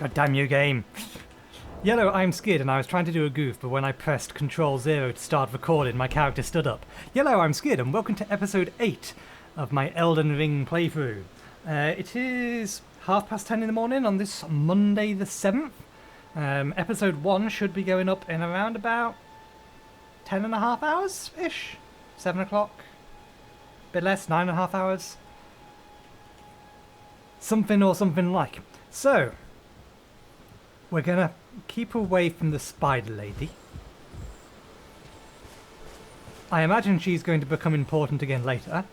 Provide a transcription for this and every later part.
God damn you, game. Yellow, I'm scared, and I was trying to do a goof, but when I pressed Control-0 to start recording, my character stood up. Yellow, I'm scared, and welcome to episode 8 of my Elden Ring playthrough. It is 10:30 in the morning on this Monday the 7th. Episode 1 should be going up in around about 10.5 hours-ish? 7 o'clock? Bit less, 9.5 hours? Something or something like. So, we're gonna keep away from the spider lady. I imagine she's going to become important again later.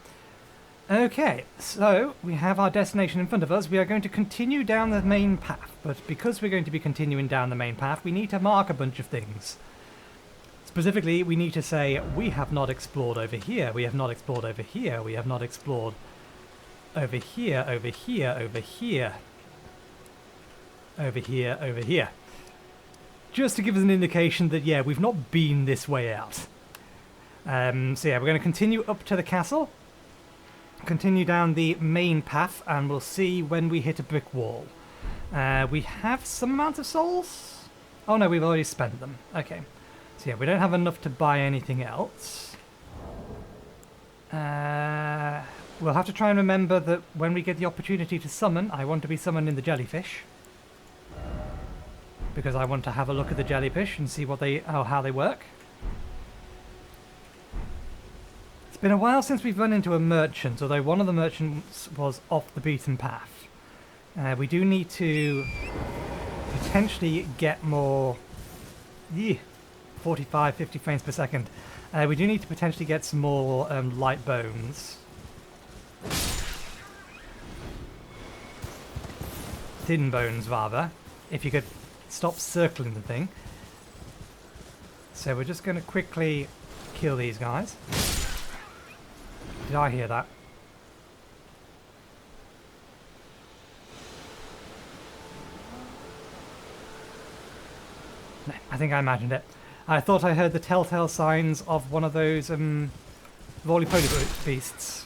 Okay, so we have our destination in front of us. We are going to continue down the main path, but because we're going to be continuing down the main path, we need to mark a bunch of things. Specifically, we need to say, we have not explored over here, we have not explored over here, we have not explored over here, over here, over here, over here, over here. Just to give us an indication that, yeah, we've not been this way out. So yeah, we're going to continue up to the castle, continue down the main path, and we'll see when we hit a brick wall. We have some amount of souls? Oh no, we've already spent them. Okay. So yeah, we don't have enough to buy anything else. We'll have to try and remember that when we get the opportunity to summon, I want to be summoned in the Jellyfish. Because I want to have a look at the Jellyfish and see what how they work. It's been a while since we've run into a merchant, although one of the merchants was off the beaten path. We do need to potentially get more... 45, 50 frames per second. We do need to potentially get some more light bones. Thin bones, rather. If you could stop circling the thing. So we're just going to quickly kill these guys. Did I hear that? No, I think I imagined it. I thought I heard the telltale signs of one of those roly-poly beasts.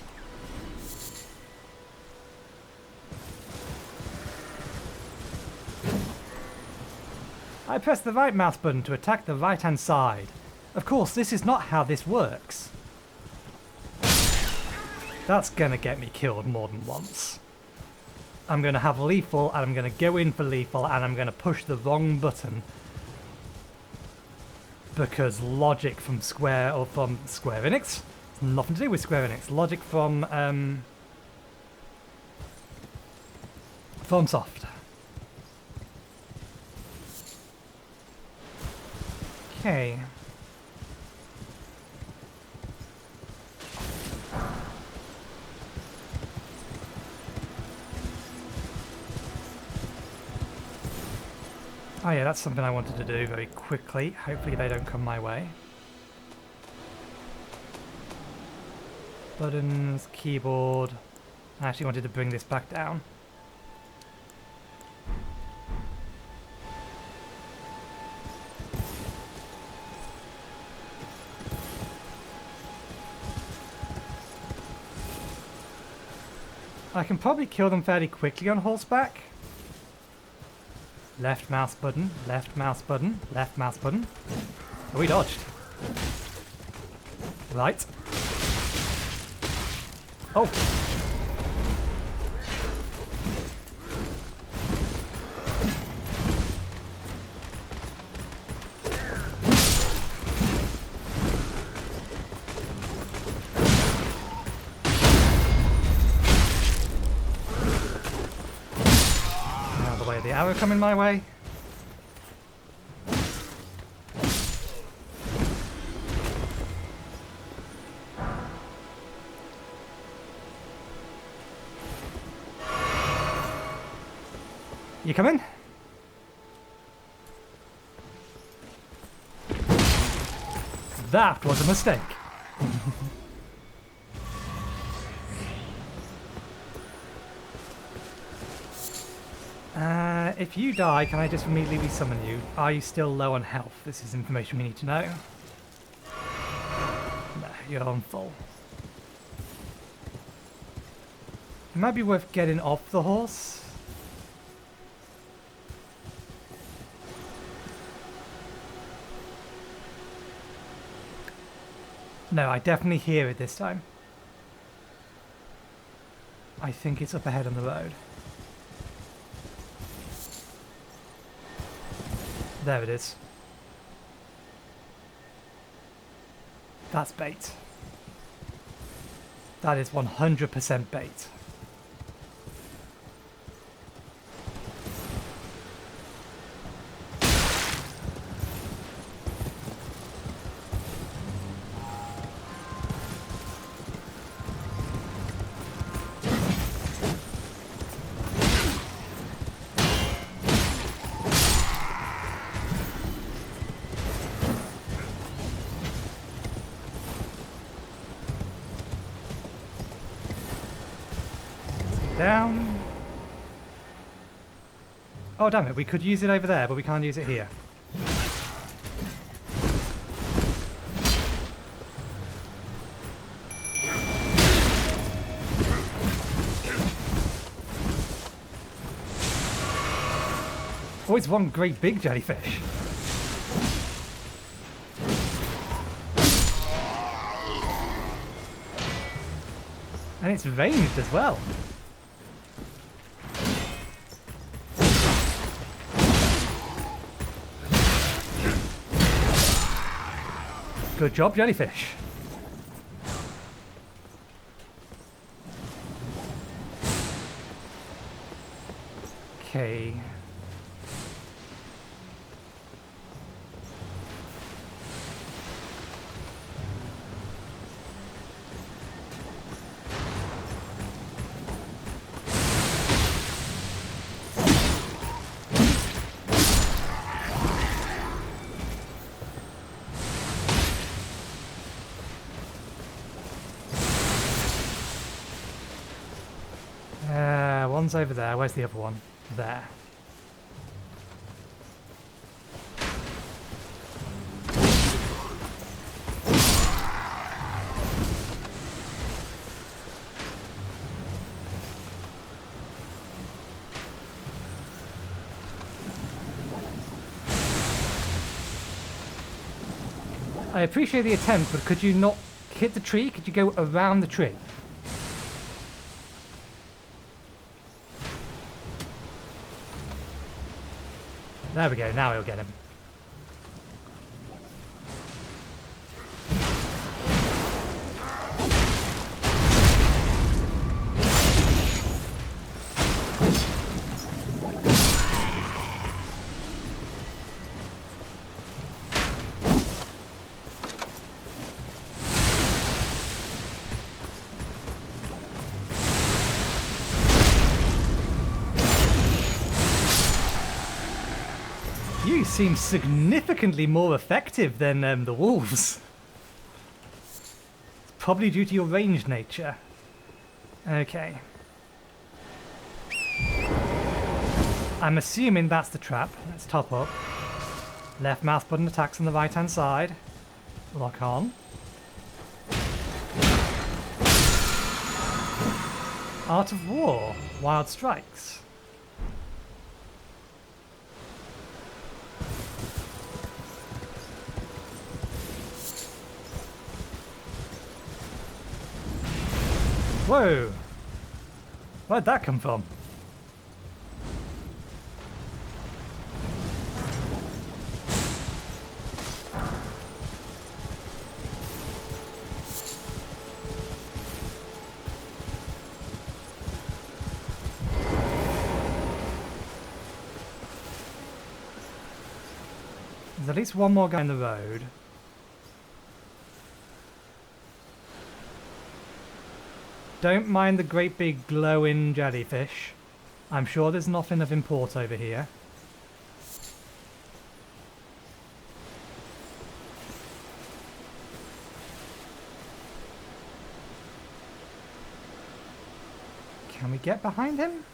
I pressed the right mouse button to attack the right-hand side. Of course, this is not how this works. That's gonna get me killed more than once. I'm gonna have lethal, and I'm gonna go in for lethal, and I'm gonna push the wrong button. Because logic from Square Enix, it's nothing to do with Square Enix. Logic from FromSoft. Okay. Oh yeah, that's something I wanted to do very quickly. Hopefully they don't come my way. Buttons, keyboard. I actually wanted to bring this back down. I can probably kill them fairly quickly on horseback. Left mouse button, left mouse button, left mouse button. Oh, we dodged. Right. Oh! The arrow coming my way. You coming? That was a mistake. If you die, can I just immediately resummon you? Are you still low on health? This is information we need to know. No, you're on full. It might be worth getting off the horse. No, I definitely hear it this time. I think it's up ahead on the road. There it is. That's bait. That is 100% bait. Down. Oh damn it, we could use it over there, but we can't use it here. Oh, it's one great big jellyfish. And it's ranged as well. Good job, jellyfish. Okay. One's over there. Where's the other one? There. I appreciate the attempt, but could you not hit the tree? Could you go around the tree? There we go, now we'll get him. You seem significantly more effective than the wolves. It's probably due to your ranged nature. Okay. I'm assuming that's the trap. Let's top up. Left mouse button attacks on the right hand side. Lock on. Art of War. Wild Strikes. Whoa! Where'd that come from? There's at least one more guy in the road. Don't mind the great big glowing jellyfish. I'm sure there's nothing of import over here. Can we get behind him?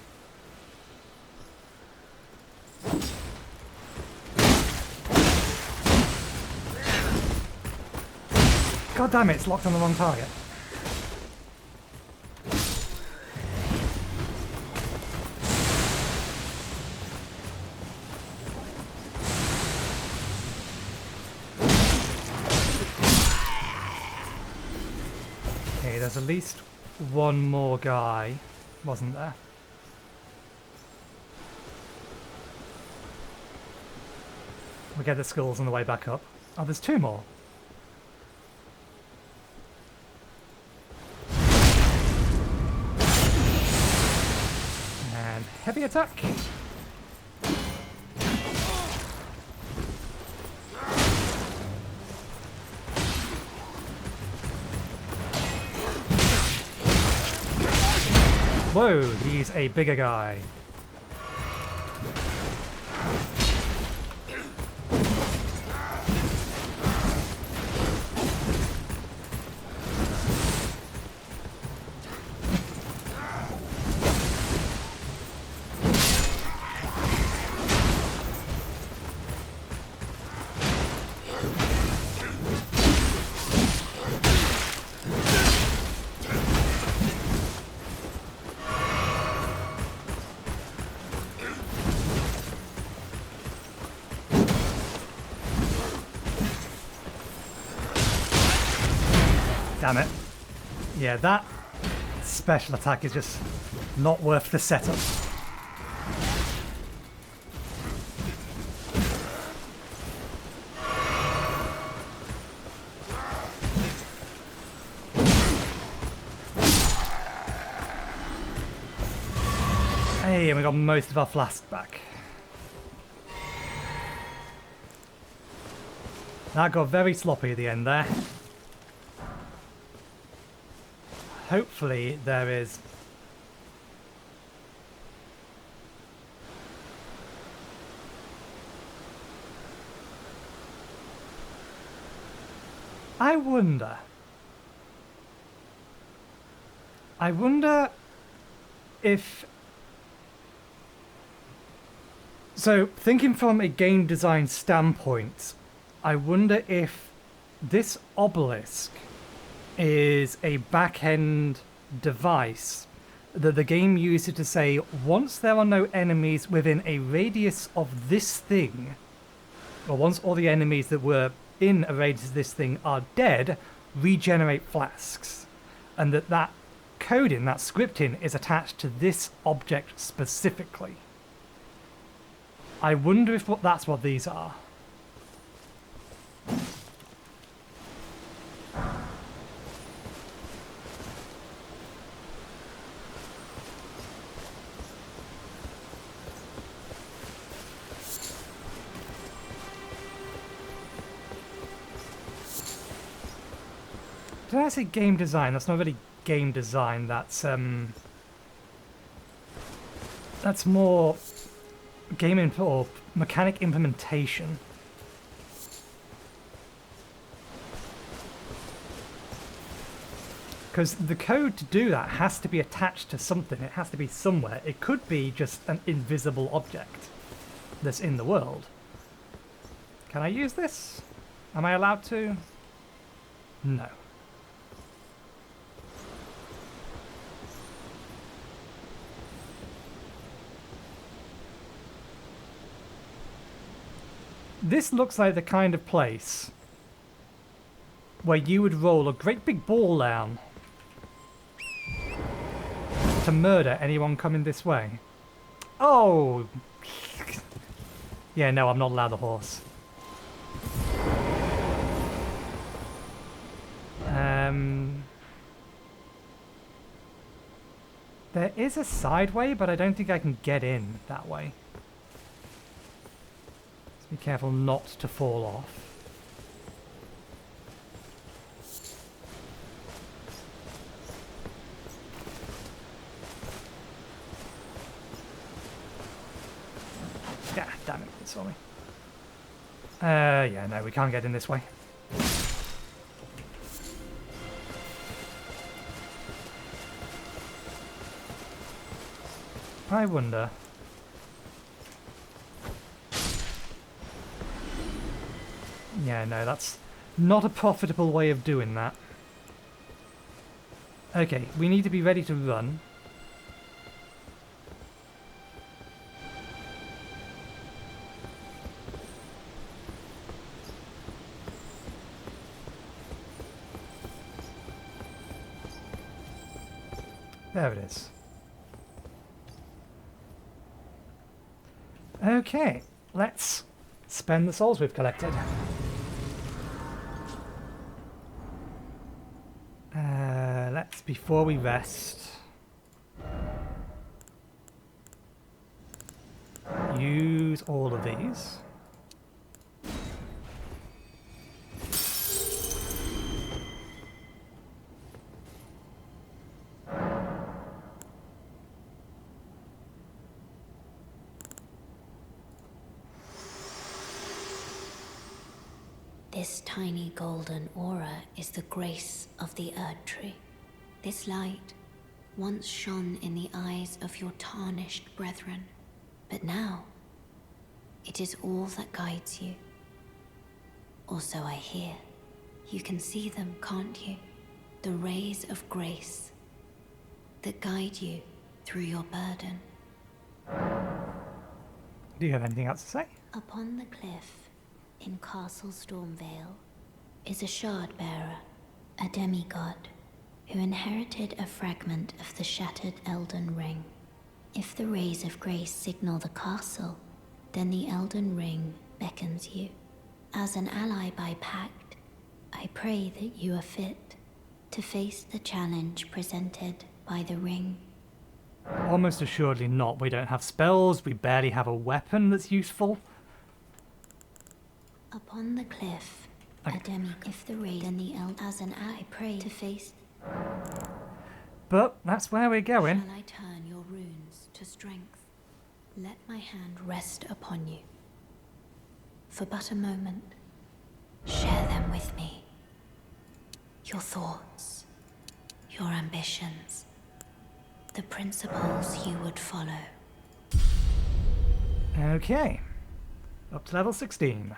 God damn it, it's locked on the wrong target. me there's at least one more guy, wasn't there? We get the skulls on the way back up. Oh, there's two more. And heavy attack. Whoa, he's a bigger guy. Damn it. Yeah, that special attack is just not worth the setup. Hey, and we got most of our flasks back. That got very sloppy at the end there. Hopefully there is... I wonder if... So, thinking from a game design standpoint, I wonder if this obelisk is a back-end device that the game uses to say, once there are no enemies within a radius of this thing, or once all the enemies that were in a radius of this thing are dead, regenerate flasks. And that coding, that scripting, is attached to this object specifically. I wonder if that's what these are. Did I say game design? That's not really game design. That's more game or mechanic implementation. Because the code to do that has to be attached to something. It has to be somewhere. It could be just an invisible object that's in the world. Can I use this? Am I allowed to? No. This looks like the kind of place where you would roll a great big ball down to murder anyone coming this way. Oh! Yeah, no, I'm not allowed the horse. There is a side way, but I don't think I can get in that way. Be careful not to fall off. Yeah, damn it, it saw me. Yeah, no, we can't get in this way. I wonder... Yeah, no, that's not a profitable way of doing that. Okay, we need to be ready to run. There it is. Okay, let's spend the souls we've collected. Let's, before we rest, use all of these. This tiny golden aura is the grace of the Erd Tree. This light once shone in the eyes of your tarnished brethren, but now it is all that guides you. Or so I hear. You can see them, can't you? The rays of grace that guide you through your burden. Do you have anything else to say? Upon the cliff in Castle Stormvale is a shard bearer, a demigod, who inherited a fragment of the shattered Elden Ring. If the rays of grace signal the castle, then the Elden Ring beckons you. As an ally by pact, I pray that you are fit to face the challenge presented by the ring. Almost assuredly not. We don't have spells, we barely have a weapon that's useful. Upon the cliff, Okay. a demigod, if the rays and the as an ally, I pray to face. But that's where we're going. Shall I turn your runes to strength? Let my hand rest upon you. For but a moment, share them with me. Your thoughts, your ambitions, the principles you would follow. Okay. Up to level 16.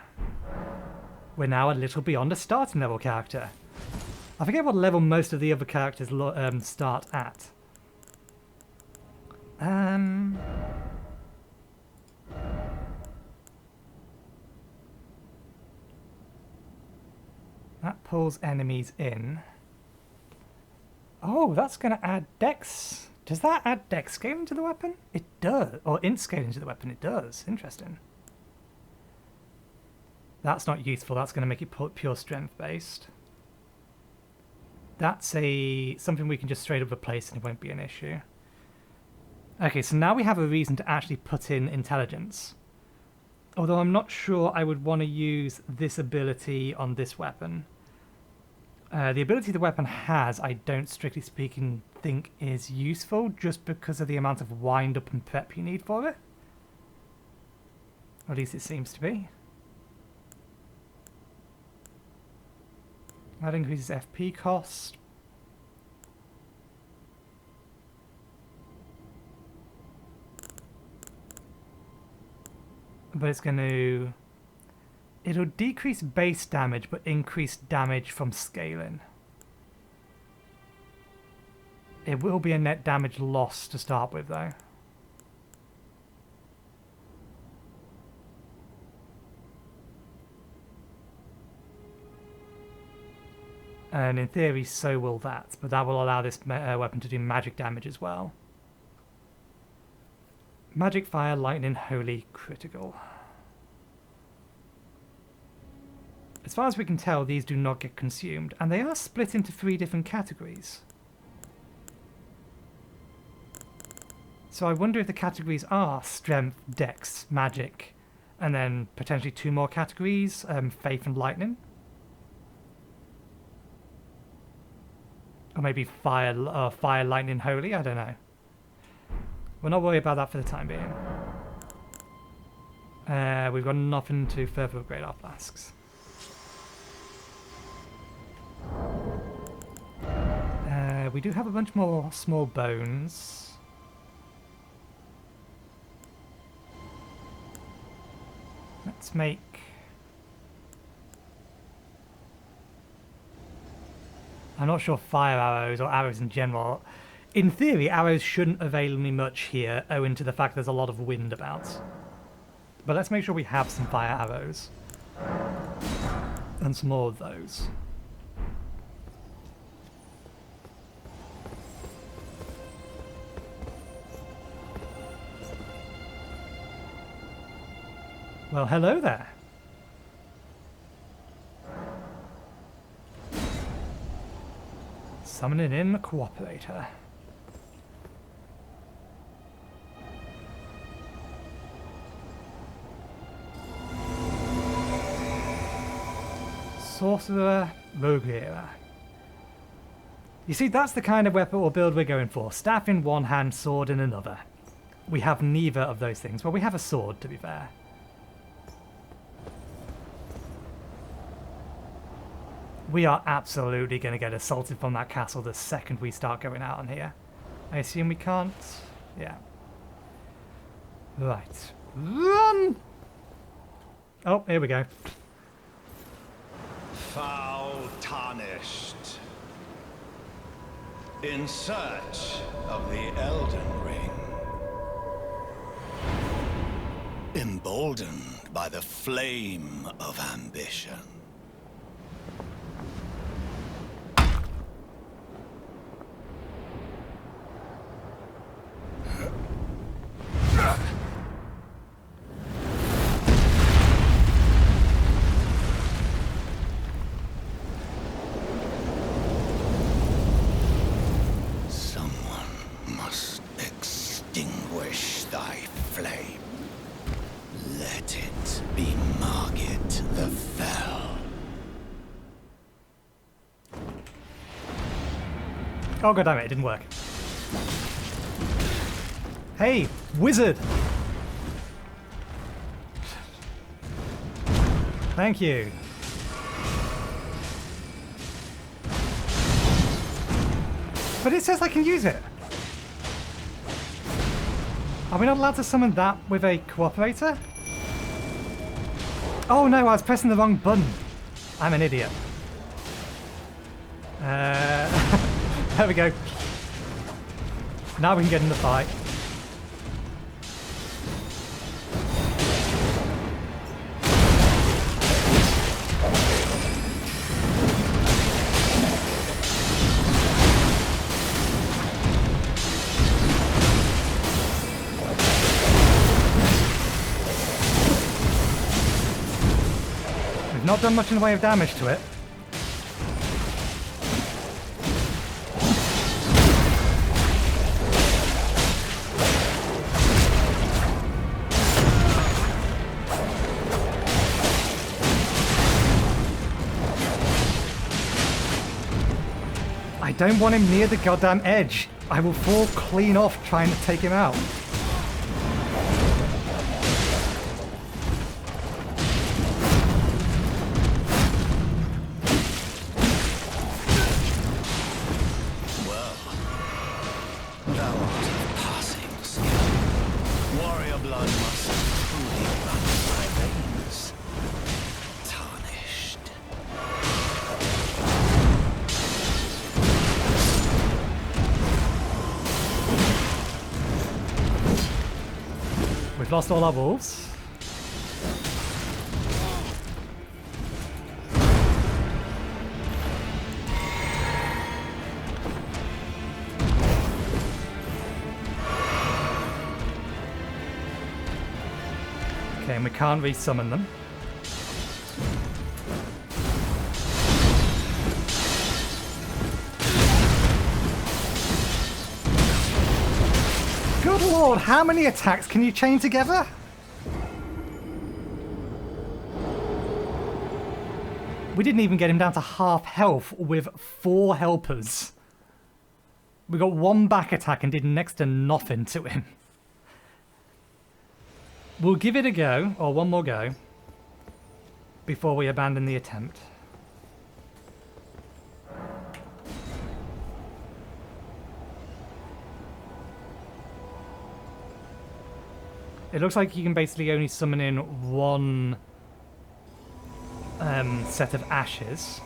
We're now a little beyond a starting level character. I forget what level most of the other characters start at. That pulls enemies in. Oh, that's going to add dex. Does that add dex scaling to the weapon? It does. Or int scaling to the weapon. It does. Interesting. That's not useful. That's going to make it pure strength based. That's something we can just straight up replace and it won't be an issue. Okay, so now we have a reason to actually put in intelligence. Although I'm not sure I would want to use this ability on this weapon. The ability the weapon has, I don't strictly speaking think is useful just because of the amount of wind up and prep you need for it. Or at least it seems to be. That increases FP cost. But it's going to... It'll decrease base damage, but increase damage from scaling. It will be a net damage loss to start with, though. And in theory, so will that. But that will allow this weapon to do magic damage as well. Magic, fire, lightning, holy, critical. As far as we can tell, these do not get consumed. And they are split into 3 different categories. So I wonder if the categories are strength, dex, magic, and then potentially 2 more categories, faith and lightning. Or maybe fire, lightning, holy, I don't know. We'll not worry about that for the time being. We've got nothing to further upgrade our flasks. We do have a bunch more small bones. Let's make... I'm not sure fire arrows or arrows in general. In theory, arrows shouldn't avail me much here, owing to the fact there's a lot of wind about. But let's make sure we have some fire arrows. And some more of those. Well, hello there. Summoning in the cooperator. Sorcerer, Rogueira. You see, that's the kind of weapon or build we're going for. Staff in one hand, sword in another. We have neither of those things. Well, we have a sword, to be fair. We are absolutely going to get assaulted from that castle the second we start going out on here. I assume we can't? Yeah. Right. Run! Oh, here we go. Foul tarnished. In search of the Elden Ring. Emboldened by the flame of ambition. Oh goddammit, it didn't work. Hey, wizard! Thank you. But it says I can use it. Are we not allowed to summon that with a cooperator? Oh no, I was pressing the wrong button. I'm an idiot. There we go. Now we can get in the fight. We've not done much in the way of damage to it. I don't want him near the goddamn edge. I will fall clean off trying to take him out. Well, thou art of passing skill. Warrior blood must truly run in my veins. Tarnished. We've lost all our wolves. Okay, and we can't re-summon them. Good lord, how many attacks can you chain together? We didn't even get him down to half health with 4 helpers. We got 1 back attack and did next to nothing to him. We'll give it a go, or one more go, before we abandon the attempt. It looks like you can basically only summon in 1 set of ashes.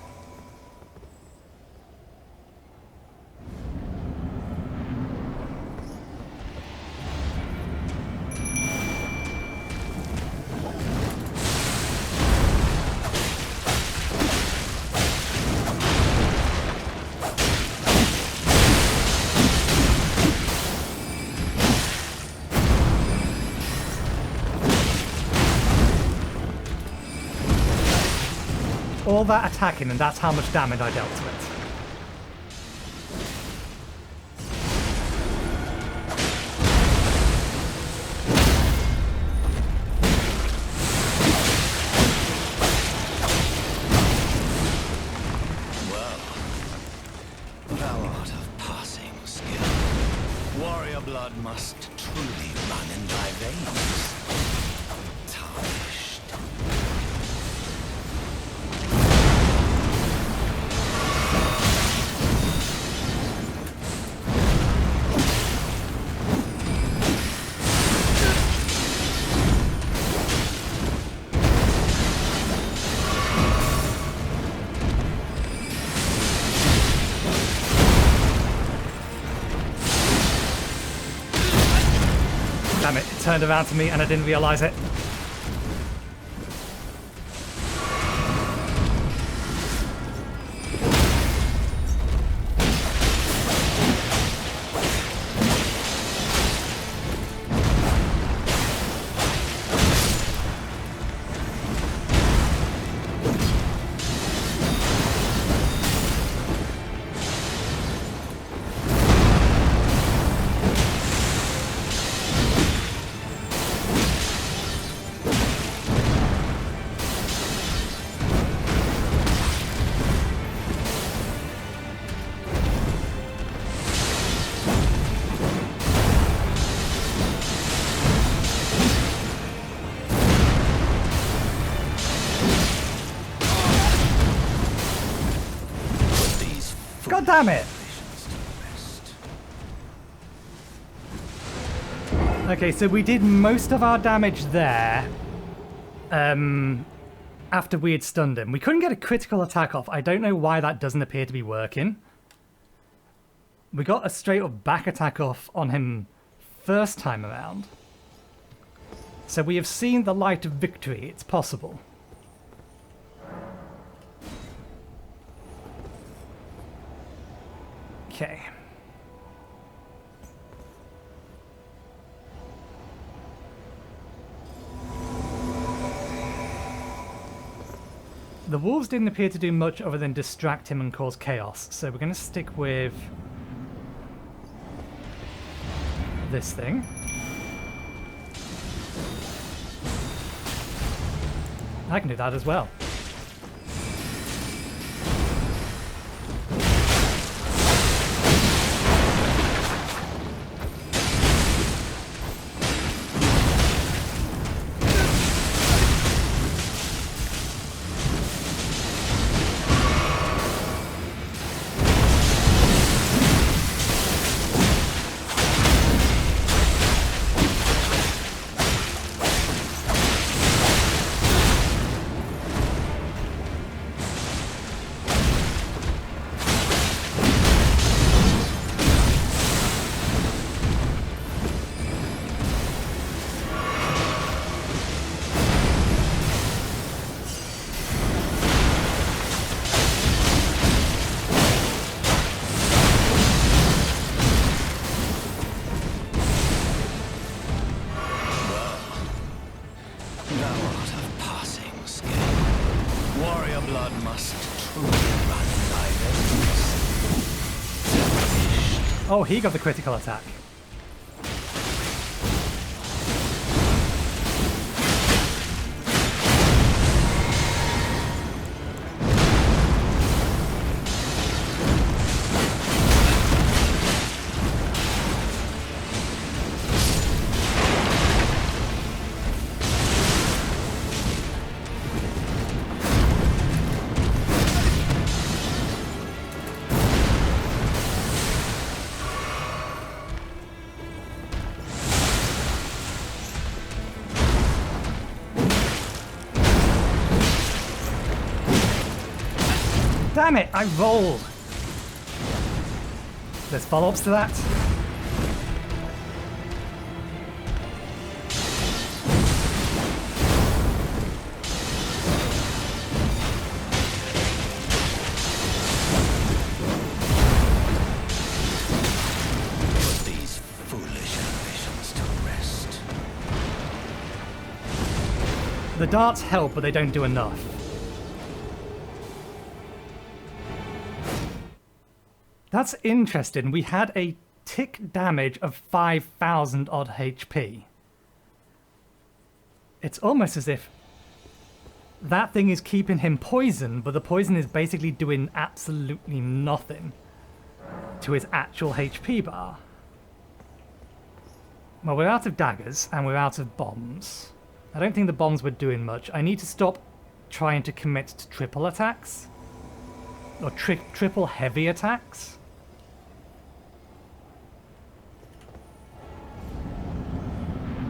all that attacking, and that's how much damage I dealt to it. Blood must truly run in thy veins. Tarnished. Damn it, it turned around to me and I didn't realise it. God damn it! Okay, so we did most of our damage there after we had stunned him. We couldn't get a critical attack off. I don't know why that doesn't appear to be working. We got a straight up back attack off on him first time around. So we have seen the light of victory. It's possible. Okay. The wolves didn't appear to do much other than distract him and cause chaos, so we're going to stick with this thing. I can do that as well. Oh, he got the critical attack. Damn it, I rolled. There's follow-ups to that. Put these foolish ambitions to rest. The darts help, but they don't do enough. That's interesting. We had a tick damage of 5,000 odd HP. It's almost as if that thing is keeping him poisoned, but the poison is basically doing absolutely nothing to his actual HP bar. Well, we're out of daggers and we're out of bombs. I don't think the bombs were doing much. I need to stop trying to commit to triple attacks. Or triple heavy attacks.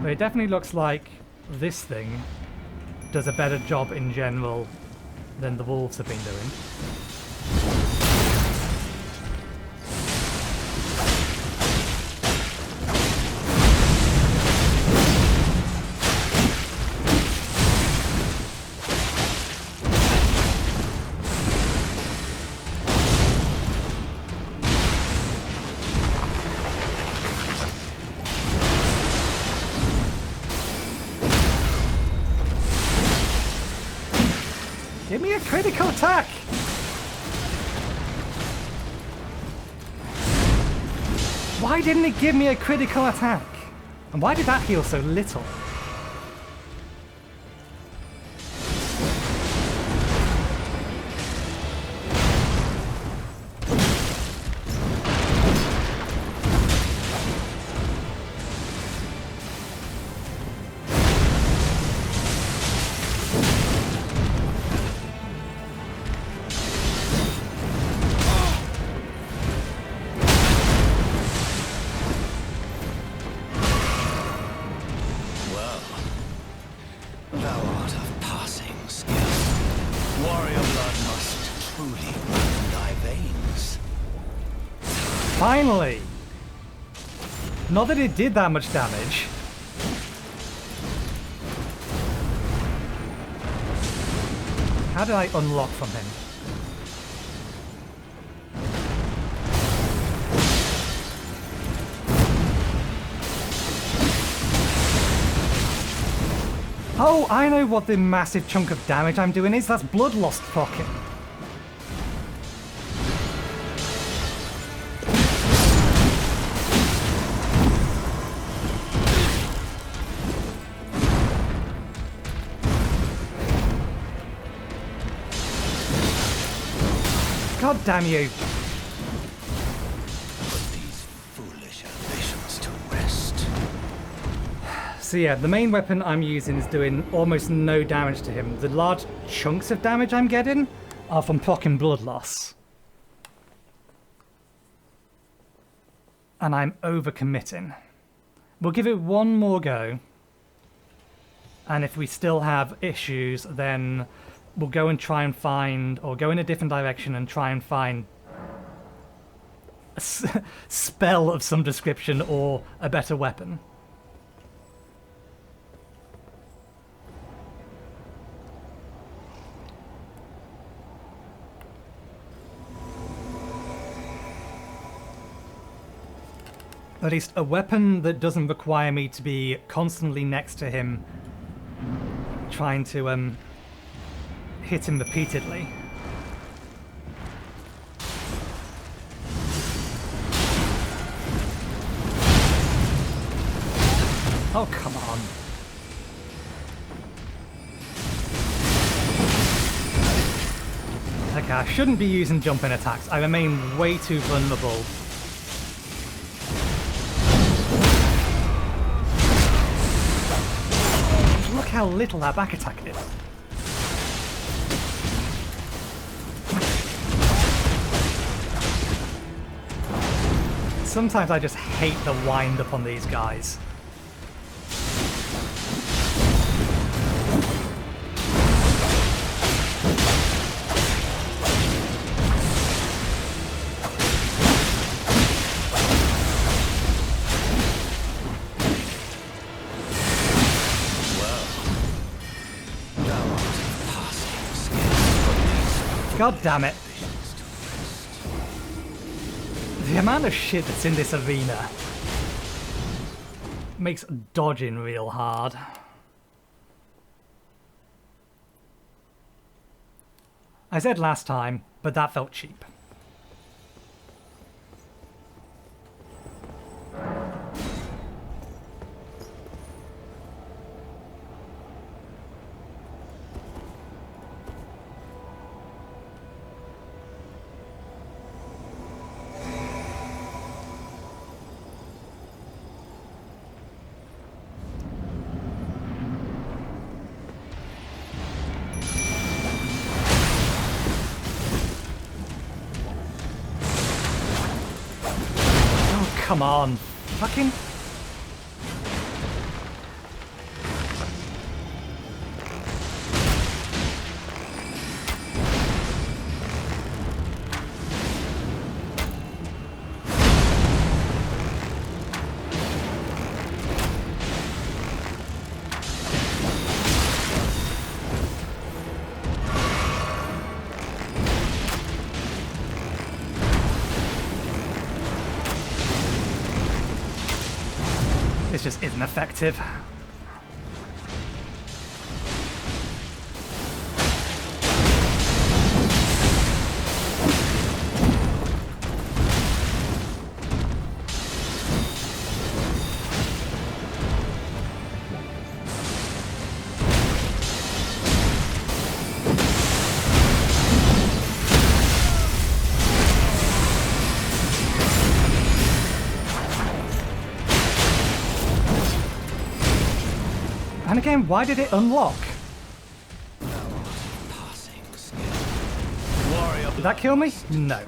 But it definitely looks like this thing does a better job in general than the wolves have been doing. Give me a critical attack! Why didn't it give me a critical attack? And why did that heal so little? Finally! Not that it did that much damage. How did I unlock from him? Oh, I know what the massive chunk of damage I'm doing is. That's blood lost pocket. God damn you. Put these foolish ambitions to rest. So yeah, the main weapon I'm using is doing almost no damage to him. The large chunks of damage I'm getting are from proccing blood loss. And I'm overcommitting. We'll give it one more go. And if we still have issues, then we'll go and try and find, or go in a different direction and try and find a spell of some description or a better weapon. At least a weapon that doesn't require me to be constantly next to him trying to hit him repeatedly. Oh, come on. Okay, I shouldn't be using jumping attacks. I remain way too vulnerable. Look how little that back attack did. Sometimes I just hate the wind up on these guys. God damn it. The amount of shit that's in this arena makes dodging real hard. I said last time, but that felt cheap. come on. Fucking... This just isn't effective. And again, why did it unlock? Did that kill me? No.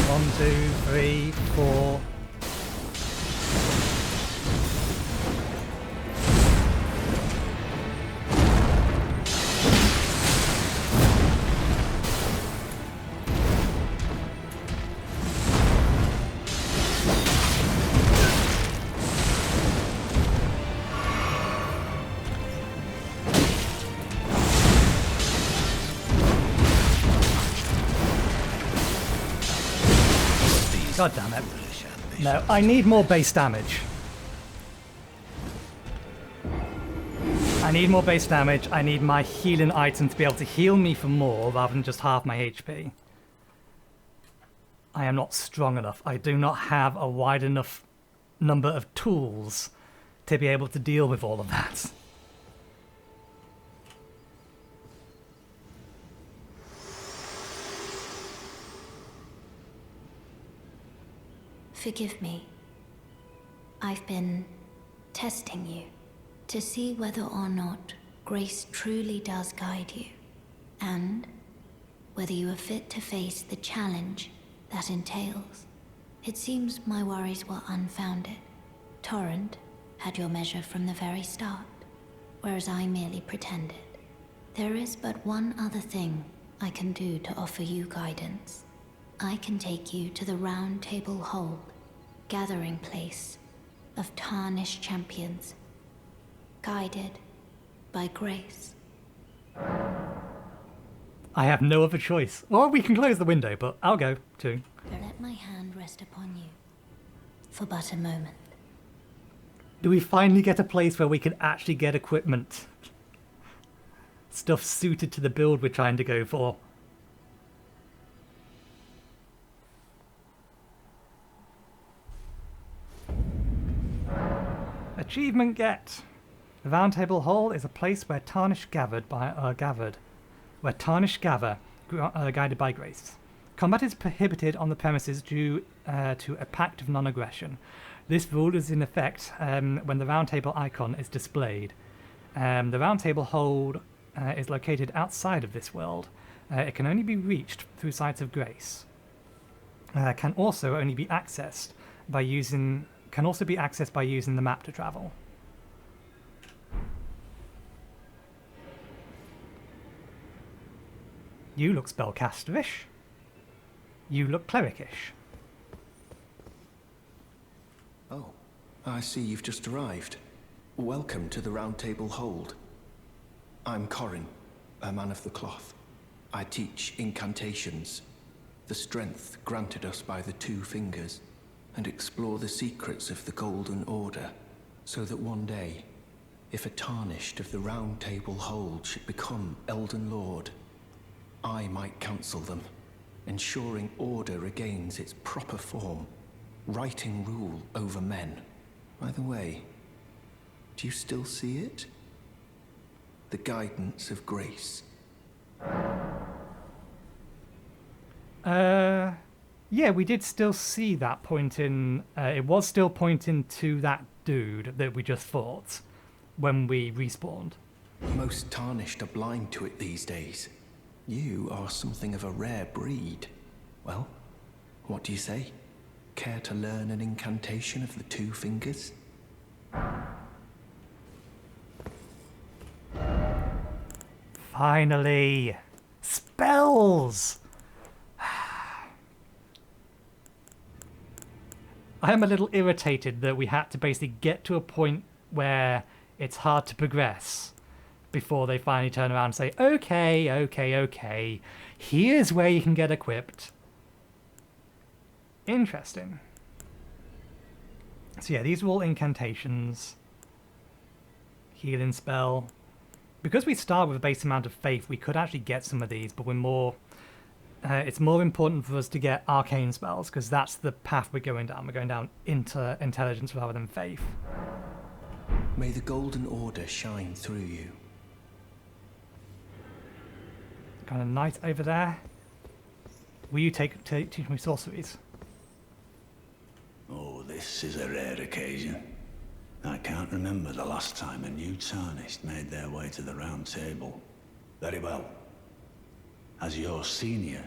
One, two, three, four. God damn it. No, I need more base damage. I need more base damage. I need my healing item to be able to heal me for more rather than just half my HP. I am not strong enough. I do not have a wide enough number of tools to be able to deal with all of that. Forgive me. I've been testing you to see whether or not grace truly does guide you, and whether you are fit to face the challenge that entails. It seems my worries were unfounded. Torrent had your measure from the very start, whereas I merely pretended. There is but one other thing I can do to offer you guidance. I can take you to the Round Table Hold, gathering place of tarnished champions, guided by grace. I have no other choice. Or we can close the window, but I'll go too. Let my hand rest upon you for but a moment. Do we finally get a place where we can actually get equipment? Stuff suited to the build we're trying to go for. Achievement get. The Round Table Hall is a place where tarnished gather, guided by grace. Combat is prohibited on the premises due to a pact of non-aggression. This rule is in effect when the Round Table icon is displayed. The Round Table Hold is located outside of this world. It can only be reached through sites of grace. Can also be accessed by using the map to travel. You look spellcasterish. You look clericish. Oh, I see you've just arrived. Welcome to the Round Table Hold. I'm Corin, a man of the cloth. I teach incantations, the strength granted us by the Two Fingers, and explore the secrets of the Golden Order, so that one day, if a tarnished of the Round Table Hold should become Elden Lord, I might counsel them, ensuring order regains its proper form, righting rule over men. By the way, do you still see it? The guidance of grace. Yeah, we did still see that pointing. It was still pointing to that dude that we just fought when we respawned. Most tarnished are blind to it these days. You are something of a rare breed. Well, what do you say? Care to learn an incantation of the two fingers? Finally! Spells! I am a little irritated that we had to basically get to a point where it's hard to progress before they finally turn around and say, okay, here's where you can get equipped. Interesting. So yeah, these are all incantations. Healing spell. Because we start with a base amount of faith, we could actually get some of these, but we're more... it's more important for us to get arcane spells, because that's the path we're going down. We're going down into intelligence rather than faith. May the Golden Order shine through you. Kind of knight over there. Will you teach me sorceries? Oh, this is a rare occasion. I can't remember the last time a new tarnished made their way to the round table. Very well. As your senior,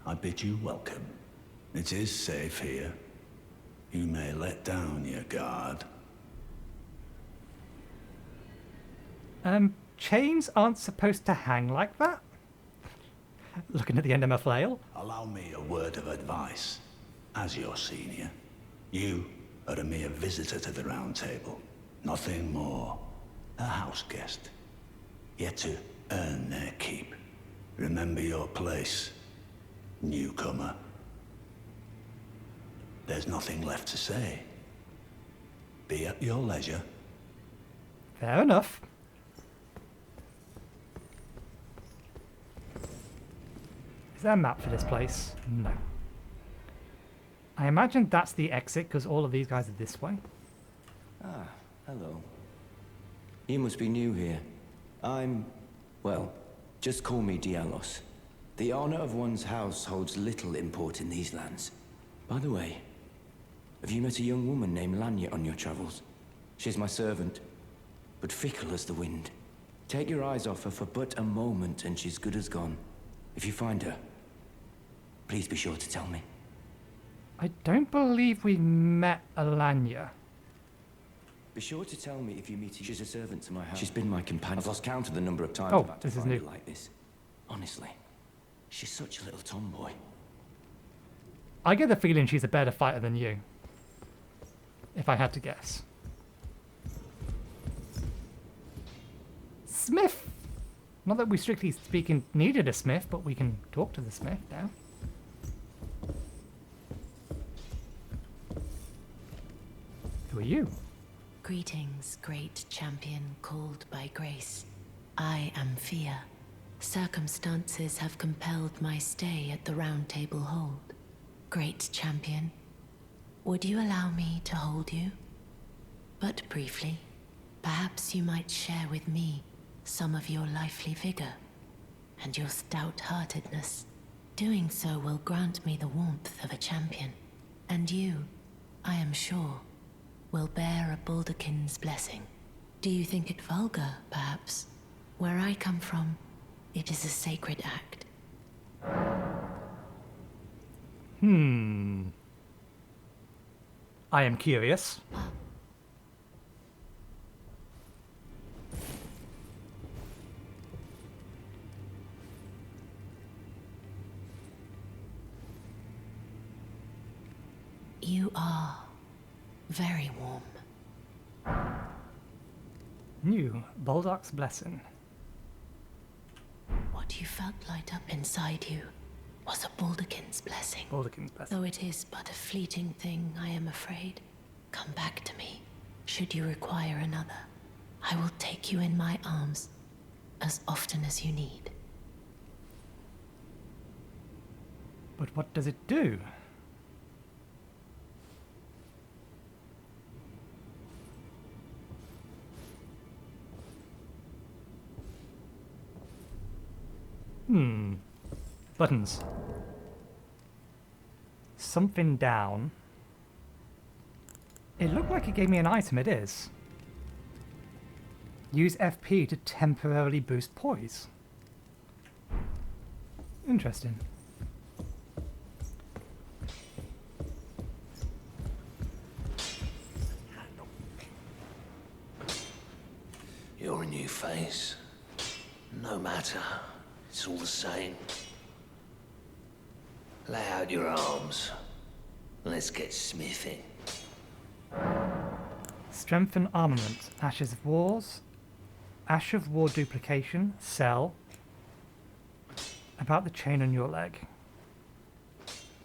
I bid you welcome. It is safe here. You may let down your guard. Chains aren't supposed to hang like that? Looking at the end of my flail. Allow me a word of advice. As your senior, you are a mere visitor to the round table. Nothing more. A house guest. Yet to earn their keep. Remember your place, newcomer. There's nothing left to say. Be at your leisure. Fair enough. Is there a map for this place? No. I imagine that's the exit, because all of these guys are this way. Ah, hello. You must be new here. Well, just call me Dialos. The honor of one's house holds little import in these lands. By the way, have you met a young woman named Lanya on your travels? She's my servant, but fickle as the wind. Take your eyes off her for but a moment and she's good as gone. If you find her, please be sure to tell me. I don't believe we met Alanya. Be sure to tell me if you meet her. She's a servant to my house. She's been my companion. I've lost count of the number of times I've had to find her like this. Honestly, she's such a little tomboy. I get the feeling she's a better fighter than you. If I had to guess. Smith! Not that we strictly speaking needed a smith, but we can talk to the smith now. Who are you? Greetings, great champion called by grace. I am Fia. Circumstances have compelled my stay at the Round Table Hold. Great champion, would you allow me to hold you? But briefly, perhaps you might share with me some of your lively vigor and your stout-heartedness. Doing so will grant me the warmth of a champion, and you, I am sure, will bear a Baldakin's blessing. Do you think it vulgar, perhaps? Where I come from, it is a sacred act. I am curious. You are very warm. New Baldock's blessing. What you felt light up inside you was a Baldakin's blessing. Baldakin's blessing. Though it is but a fleeting thing, I am afraid. Come back to me, should you require another. I will take you in my arms as often as you need. But what does it do? Buttons. Something down. It looked like it gave me an item, it is. Use FP to temporarily boost poise. Interesting. You're a new face. No matter. It's all the same. Lay out your arms. Let's get smithing. Strengthen armament. Ashes of Wars. Ash of War duplication. Cell. About the chain on your leg.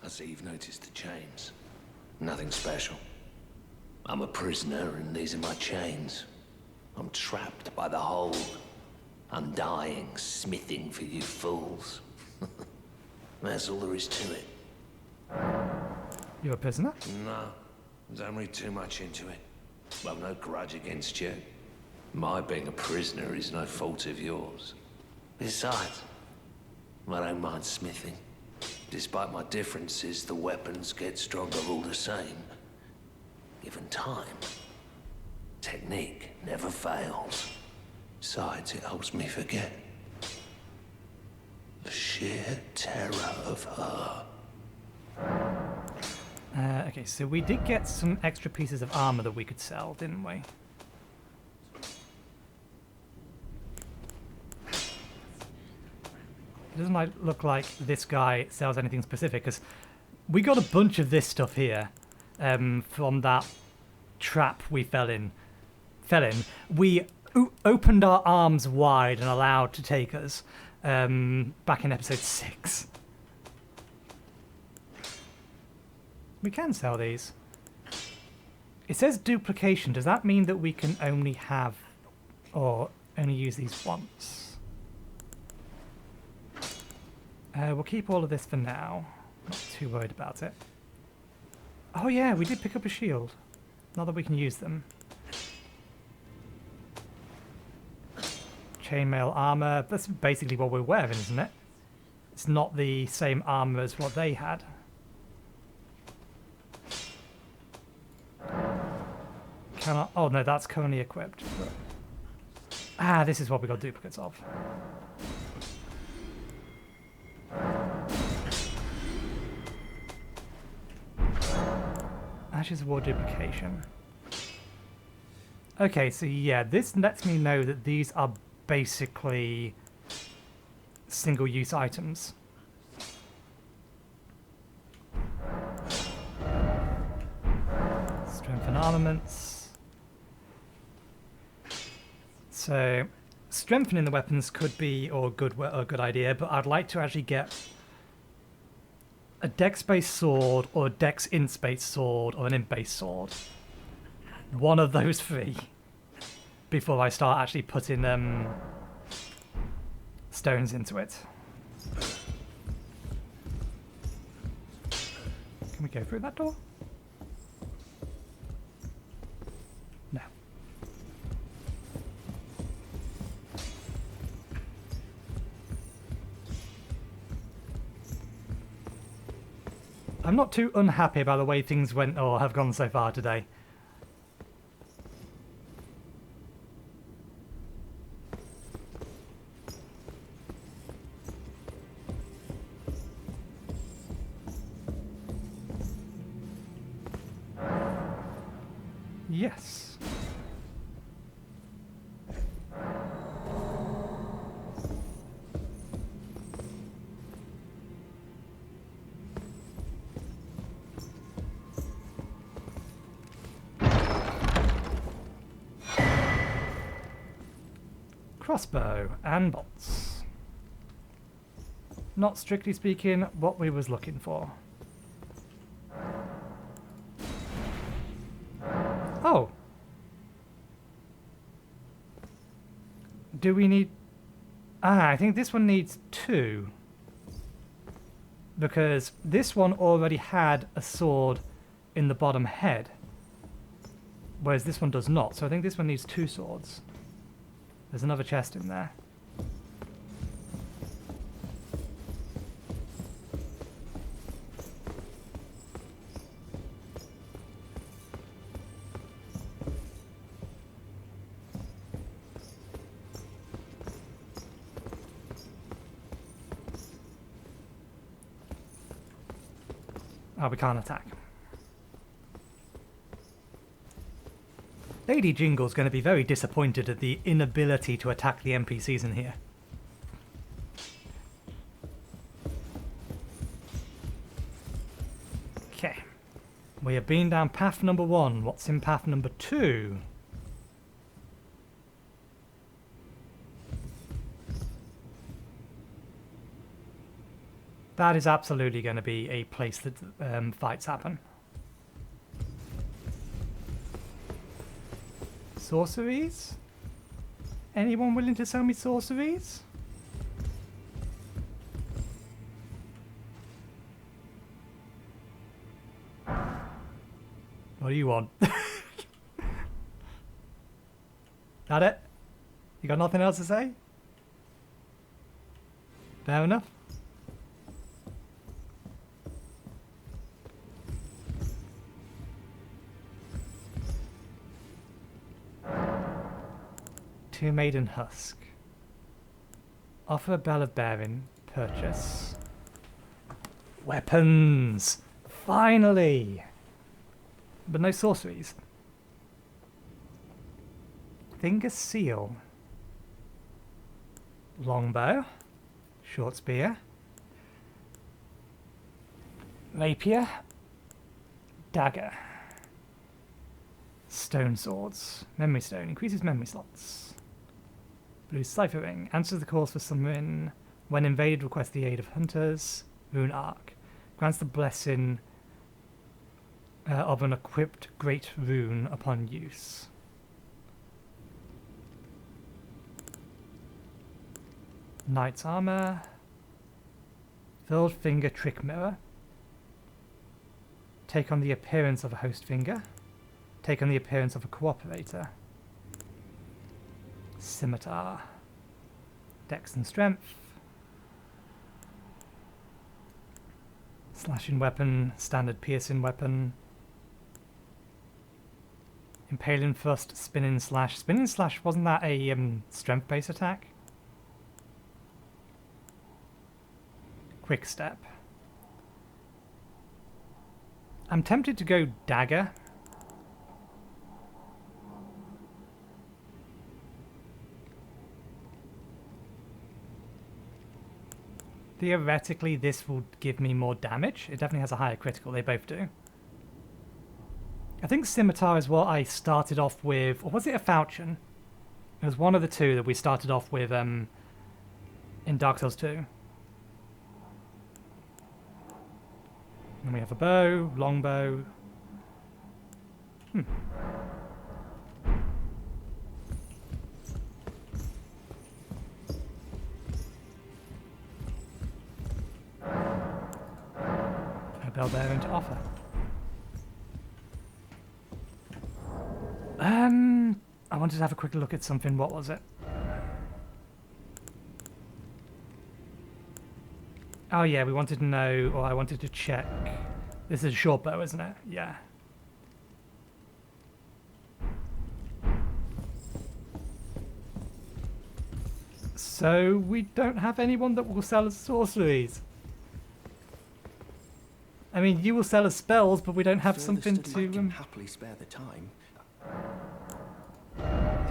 I see you've noticed the chains. Nothing special. I'm a prisoner and these are my chains. I'm trapped by the hold. Undying, smithing for you fools. That's all there is to it. You're a prisoner? No, don't read too much into it. I've no grudge against you. My being a prisoner is no fault of yours. Besides, I don't mind smithing. Despite my differences, the weapons get stronger all the same. Given time, technique never fails. Besides, it helps me forget the sheer terror of her. Okay, so we did get some extra pieces of armor that we could sell, didn't we? It doesn't look like this guy sells anything specific, because we got a bunch of this stuff here from that trap we fell in. We opened our arms wide and allowed to take us back in episode 6. We can sell these. It says duplication. Does that mean that we can only have or only use these once? We'll keep all of this for now. Not too worried about it. Oh yeah, we did pick up a shield. Not that we can use them. Chainmail armor. That's basically what we're wearing, isn't it? It's not the same armor as what they had. Cannot. Oh no, that's currently equipped. Ah, this is what we got duplicates of. Ashes of War duplication. Okay, so yeah, this lets me know that these are basically single-use items. Strengthen armaments. So, strengthening the weapons could be a good idea, but I'd like to actually get a dex-based sword, or a dex-int-based sword, or an int-based sword. One of those three before I start actually putting stones into it. Can we go through that door? No. I'm not too unhappy about the way things went or have gone so far today. Yes. Crossbow and bolts. Not strictly speaking what we was looking for. Oh. Do we need... Ah, I think this one needs 2. because this one already had a sword in the bottom head, whereas this one does not. So I think this one needs 2 swords. There's another chest in there. Oh, we can't attack. Lady Jingle's going to be very disappointed at the inability to attack the NPCs in here. Okay. We have been down path number 1. What's in path number 2? That is absolutely going to be a place that fights happen. Sorceries? Anyone willing to sell me sorceries? What do you want? That it? You got nothing else to say? Fair enough. Two Maiden Husk. Offer a Bell of Bearing. Purchase. Weapons! Finally! But no sorceries. Finger Seal. Longbow. Short Spear. Rapier. Dagger. Stone Swords. Memory Stone. Increases memory slots. Blue Cipher Ring. Answers the calls for summon. When invaded, request the aid of hunters. Rune Arc. Grants the blessing of an equipped great rune upon use. Knight's Armor. Filled Finger Trick Mirror. Take on the appearance of a host finger. Take on the appearance of a cooperator. Scimitar. Dex and Strength. Slashing Weapon. Standard Piercing Weapon. Impaling Thrust. Spinning Slash. Spinning Slash, wasn't that a strength-based attack? Quick Step. I'm tempted to go Dagger. Theoretically, this will give me more damage. It definitely has a higher critical. They both do. I think Scimitar is what I started off with. Or was it a Falchion? It was one of the two that we started off with in Dark Souls 2. And we have a bow, longbow. A bell bearing to offer. I wanted to have a quick look at something. What was it? Oh yeah, we wanted to know, or I wanted to check. This is a short bow, isn't it? Yeah. So we don't have anyone that will sell us sorceries. I mean, you will sell us spells, but we don't have something to. I can happily spare the time.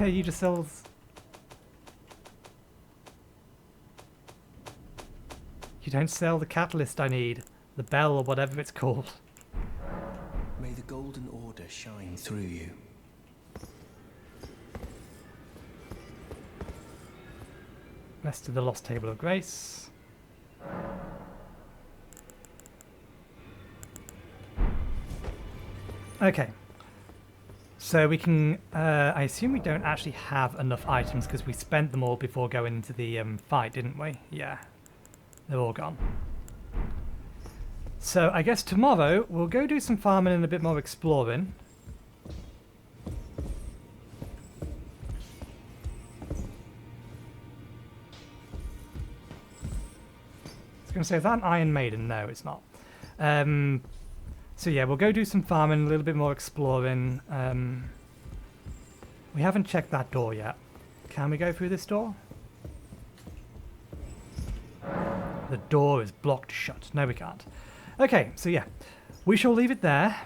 Yeah, you just sell. You don't sell the catalyst I need, the bell or whatever it's called. May the Golden Order shine through you. Rest of the Lost Table of Grace. Okay. So we can, I assume we don't actually have enough items because we spent them all before going into the fight, didn't we? Yeah. They're all gone. So I guess tomorrow we'll go do some farming and a bit more exploring. I was going to say, is that an Iron Maiden? No, it's not. So yeah, we'll go do some farming, a little bit more exploring. We haven't checked that door yet. Can we go through this door? The door is blocked shut. No, we can't. Okay, so yeah, we shall leave it there.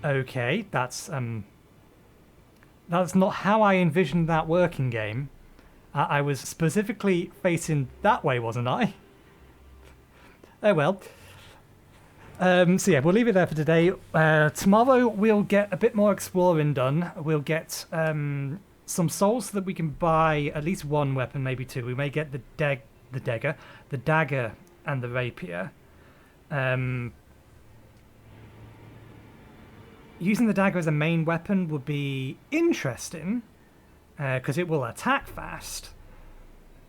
Okay, that's not how I envisioned that working game. I was specifically facing that way, wasn't I? Oh well. So yeah, we'll leave it there for today. Tomorrow we'll get a bit more exploring done. We'll get some souls so that we can buy at least one weapon, maybe two. We may get the dagger, and the rapier. Using the dagger as a main weapon would be interesting, because it will attack fast.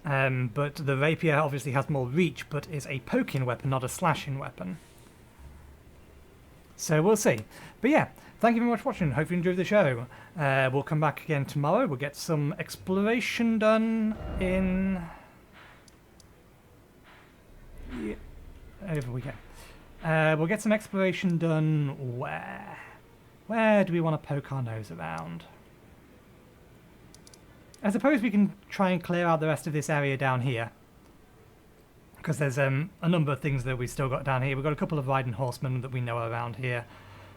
But the rapier obviously has more reach, but is a poking weapon, not a slashing weapon. So we'll see. But yeah, thank you very much for watching. Hope you enjoyed the show. We'll come back again tomorrow. We'll get some exploration done in... Yeah. Over we go. We'll get some exploration done where? Where do we want to poke our nose around? I suppose we can try and clear out the rest of this area down here. Because there's a number of things that we've still got down here. We've got a couple of riding horsemen that we know are around here.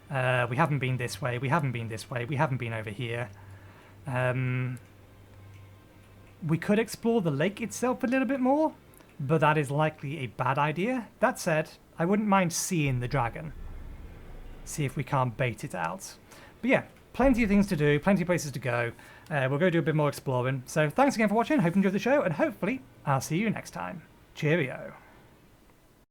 We haven't been this way, we haven't been this way, we haven't been over here. We could explore the lake itself a little bit more, but that is likely a bad idea. That said, I wouldn't mind seeing the dragon. See if we can't bait it out. But yeah, plenty of things to do, plenty of places to go. We'll go do a bit more exploring. So thanks again for watching, hope you enjoyed the show, and hopefully I'll see you next time. Cheerio.